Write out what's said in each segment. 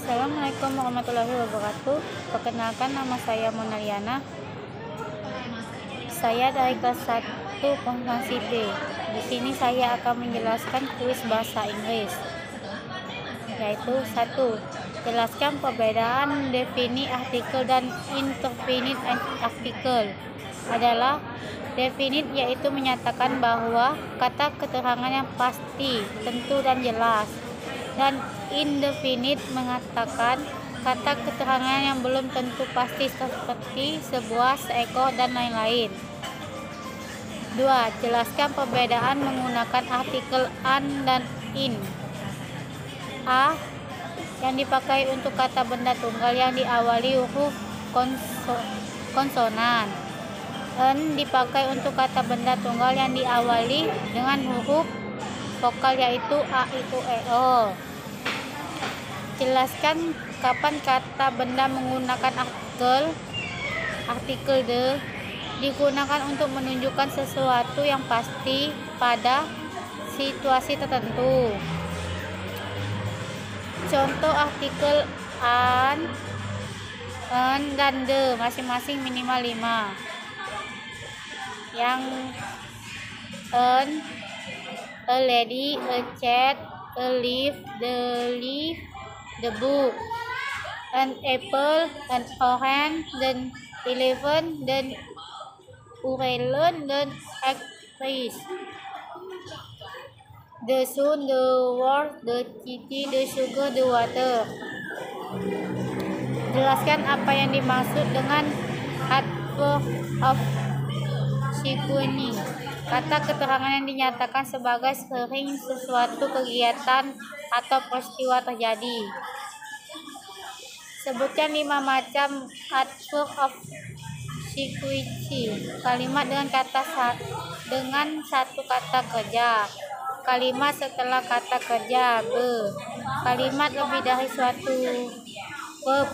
Assalamualaikum warahmatullahi wabarakatuh. Perkenalkan, nama saya Monaliana. Saya dari kelas 1 Kompetensi B. Di sini saya akan menjelaskan kuis bahasa Inggris, yaitu 1. Jelaskan perbedaan definite artikel dan indefinite artikel. Adalah definite yaitu menyatakan bahwa kata keterangan yang pasti, tentu dan jelas, dan indefinite mengatakan kata keterangan yang belum tentu pasti seperti sebuah, seekor, dan lain-lain. 2. Jelaskan perbedaan menggunakan artikel an dan in. A yang dipakai untuk kata benda tunggal yang diawali huruf konsonan. N dipakai untuk kata benda tunggal yang diawali dengan huruf vokal yaitu a, i, u, e, o. Jelaskan kapan kata benda menggunakan artikel the digunakan untuk menunjukkan sesuatu yang pasti pada situasi tertentu. Contoh artikel an, dan the masing-masing minimal 5. Yang an, a lady, a cat, a leaf, the book, an apple, an orange, then 11, then urelon, then actress, the sun, the world, the city, the sugar, the water. Jelaskan apa yang dimaksud dengan adverb of sequencing. Kata keterangan yang dinyatakan sebagai sering sesuatu kegiatan atau peristiwa terjadi. Sebutkan 5 macam adverb of sequencing. Kalimat dengan satu kata kerja. Kalimat setelah kata kerja. Kalimat lebih dari suatu verb.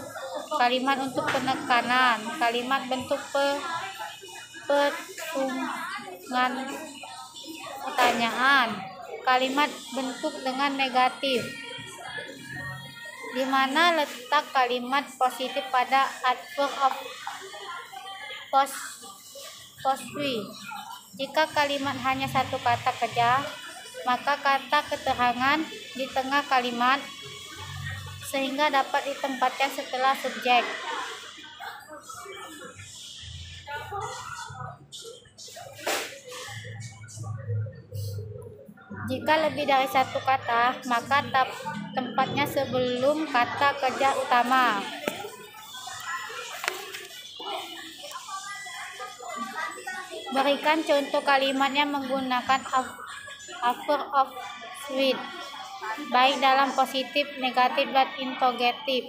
Kalimat untuk penekanan. Kalimat bentuk pertanyaan. Kalimat bentuk dengan negatif. Di mana letak kalimat positif pada adverb of possessive? Jika kalimat hanya satu kata kerja, maka kata keterangan di tengah kalimat sehingga dapat ditempatkan setelah subjek. Jika lebih dari satu kata, maka tempatnya sebelum kata kerja utama. Berikan contoh kalimat yang menggunakan adverb of sweet, baik dalam positif, negatif, dan interrogatif.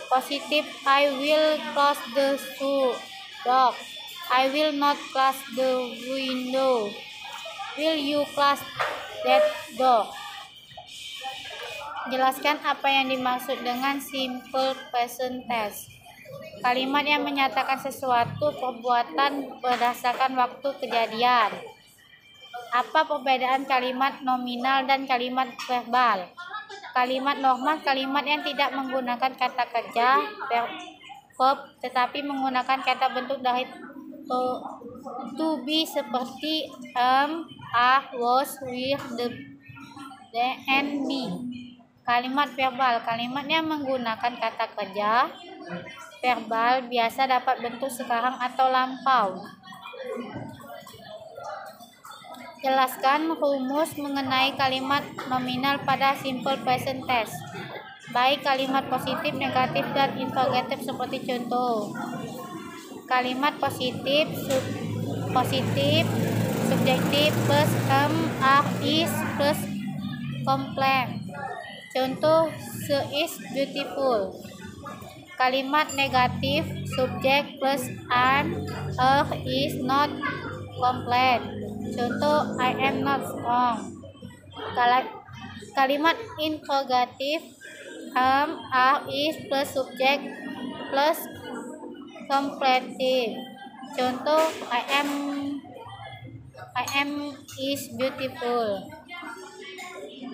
Positif, I will close the door. I will not close the window. Will you close that door? Jelaskan apa yang dimaksud dengan simple present tense. Kalimat yang menyatakan sesuatu perbuatan berdasarkan waktu kejadian. Apa perbedaan kalimat nominal dan kalimat verbal? Kalimat normal, kalimat yang tidak menggunakan kata kerja, verb, tetapi menggunakan kata bentuk dari to be seperti are, was, will, the, and be. Kalimat verbal, kalimat yang menggunakan kata kerja verbal biasa dapat bentuk sekarang atau lampau. Jelaskan rumus mengenai kalimat nominal pada simple present tense, baik kalimat positif, negatif, dan interrogatif seperti contoh. Kalimat positif, subjektif plus are, is plus complement. Contoh, she is beautiful. Kalimat negatif, subjek plus are, is not complete. Contoh, I am not strong. Kalimat interrogatif, are, is plus subjek plus completive. Contoh, I am is beautiful.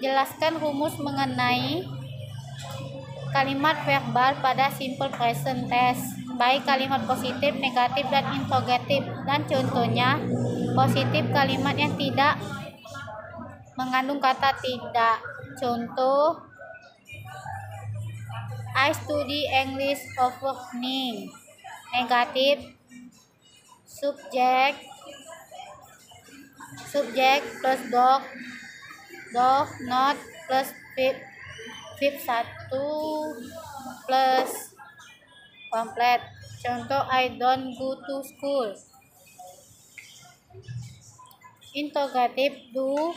Jelaskan rumus mengenai kalimat verbal pada simple present tense, baik kalimat positif, negatif, dan interrogatif. Dan contohnya, positif kalimat yang tidak mengandung kata tidak. Contoh, I study English overnight. Negatif, subject plus dog not plus verb 1 plus komplit. Contoh, I don't go to school. Interrogatif, do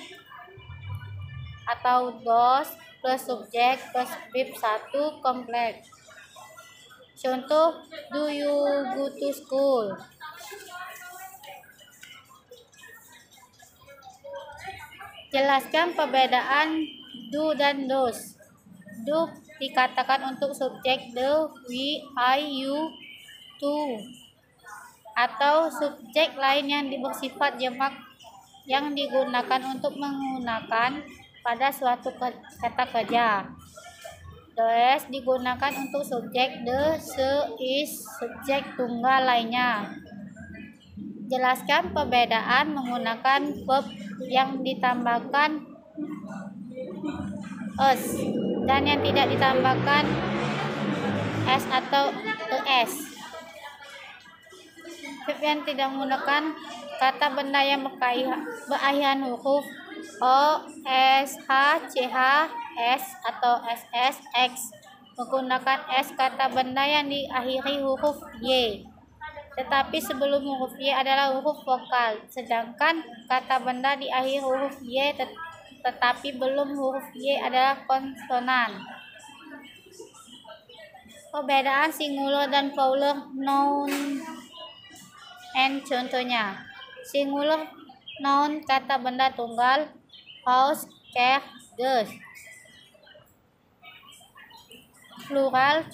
atau does plus subject plus verb 1 komplit. Contoh, do you go to school? Jelaskan perbedaan do dan does. Do dikatakan untuk subjek the, we, I, you, to, atau subjek lain yang bersifat jamak yang digunakan untuk menggunakan pada suatu kata kerja. Does digunakan untuk subjek the, se, is, subjek tunggal lainnya. Jelaskan perbedaan menggunakan verb yang ditambahkan s dan yang tidak ditambahkan s atau es. Verb yang tidak menggunakan kata benda yang berakhiran huruf o, s, h, ch, s atau ss, x. Menggunakan s kata benda yang diakhiri huruf y, tetapi sebelum huruf y adalah huruf vokal, sedangkan kata benda diakhiri huruf y tetapi belum huruf y adalah konsonan. Perbedaan singular dan plural noun and contohnya. Singular noun kata benda tunggal, house, cat, girls. Plural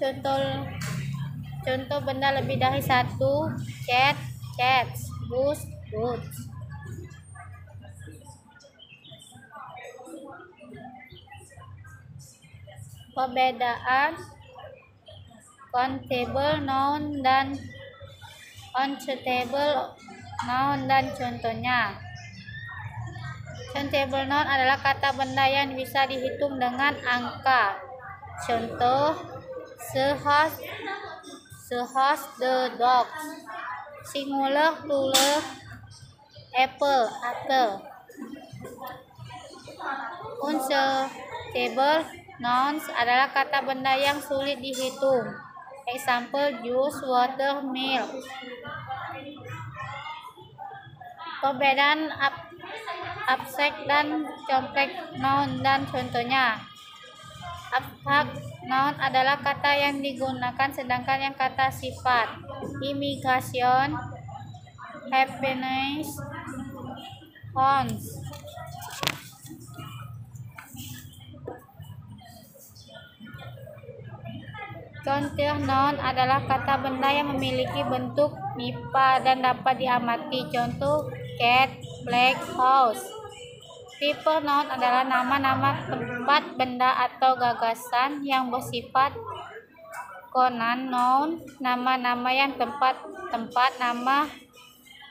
contoh benda lebih dari satu, cat, cats, bus, boots. Perbedaan countable noun dan uncountable noun dan contohnya. Countable noun adalah kata benda yang bisa dihitung dengan angka. Contoh, the horse, the dogs. Singular, plural, apple, uncountable nouns adalah kata benda yang sulit dihitung. Example, juice, water, milk. Perbedaan abstrak dan kompleks noun dan contohnya. Abstrak noun adalah kata yang digunakan sedangkan yang kata sifat. Immigration, happiness, horns. Contoh noun adalah kata benda yang memiliki bentuk mipa dan dapat diamati. Contoh, cat, flag, house. People noun adalah nama-nama tempat, benda atau gagasan yang bersifat konon. Noun, nama-nama yang tempat, nama,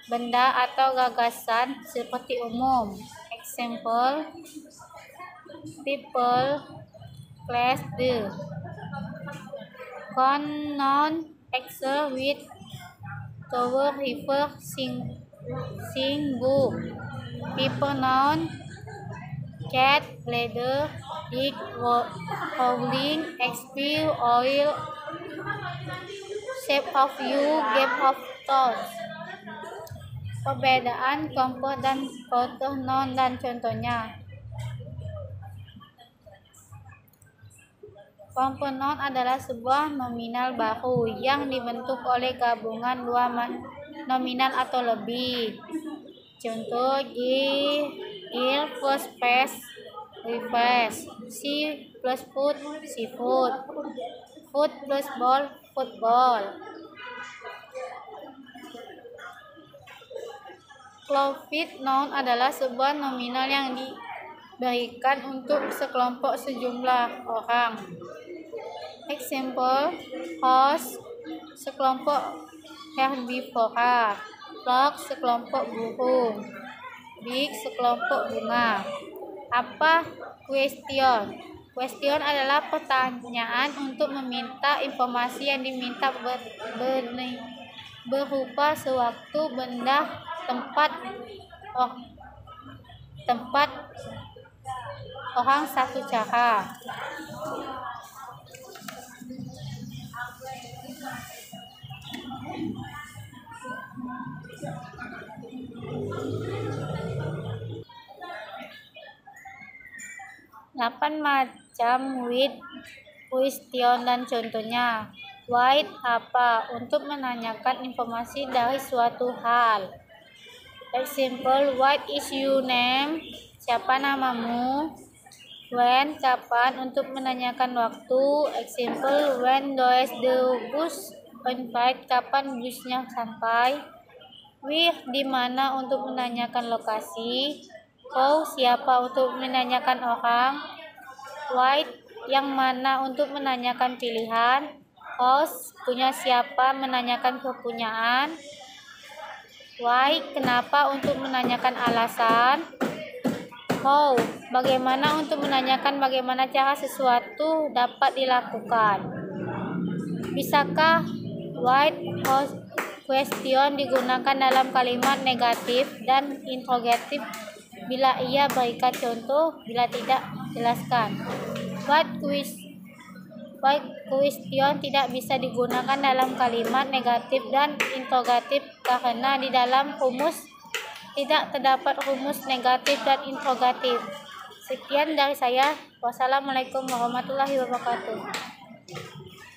benda atau gagasan seperti umum. Example, people, place, the. Noun, excel, with, tower, river, sing, book. People noun, cat, ladder, dig, howling, expel, oil, shape of you, game of thoughts. Perbedaan compound dan contoh noun dan contohnya. Compound noun adalah sebuah nominal baru yang dibentuk oleh gabungan dua nominal atau lebih. Contoh, gear plus space, refresh. Sea plus food, seafood. Food plus ball, football. Cloudfit noun adalah sebuah nominal yang berikan untuk sekelompok sejumlah orang. Example, horse sekelompok herbivora, frog sekelompok burung, bee sekelompok bunga. Apa question? Question adalah pertanyaan untuk meminta informasi yang diminta berupa sewaktu, benda, tempat, orang, satu cara. Delapan macam with question dan contohnya. Why apa? Untuk menanyakan informasi dari suatu hal. Example, what is your name? Siapa namamu? When kapan? Untuk menanyakan waktu. Example, when does the bus arrive? Kapan busnya sampai? Where di mana? Untuk menanyakan lokasi. Who siapa? Untuk menanyakan orang. Why yang mana? Untuk menanyakan pilihan. Whose punya siapa? Menanyakan kepunyaan. Why kenapa? Untuk menanyakan alasan. How bagaimana? Untuk menanyakan bagaimana cara sesuatu dapat dilakukan. Bisakah why question digunakan dalam kalimat negatif dan interrogatif? Bila iya, berikan contoh, bila tidak, jelaskan. Why question tidak bisa digunakan dalam kalimat negatif dan interrogatif karena di dalam rumus tidak terdapat rumus negatif dan interrogatif. Sekian dari saya. Wassalamualaikum warahmatullahi wabarakatuh.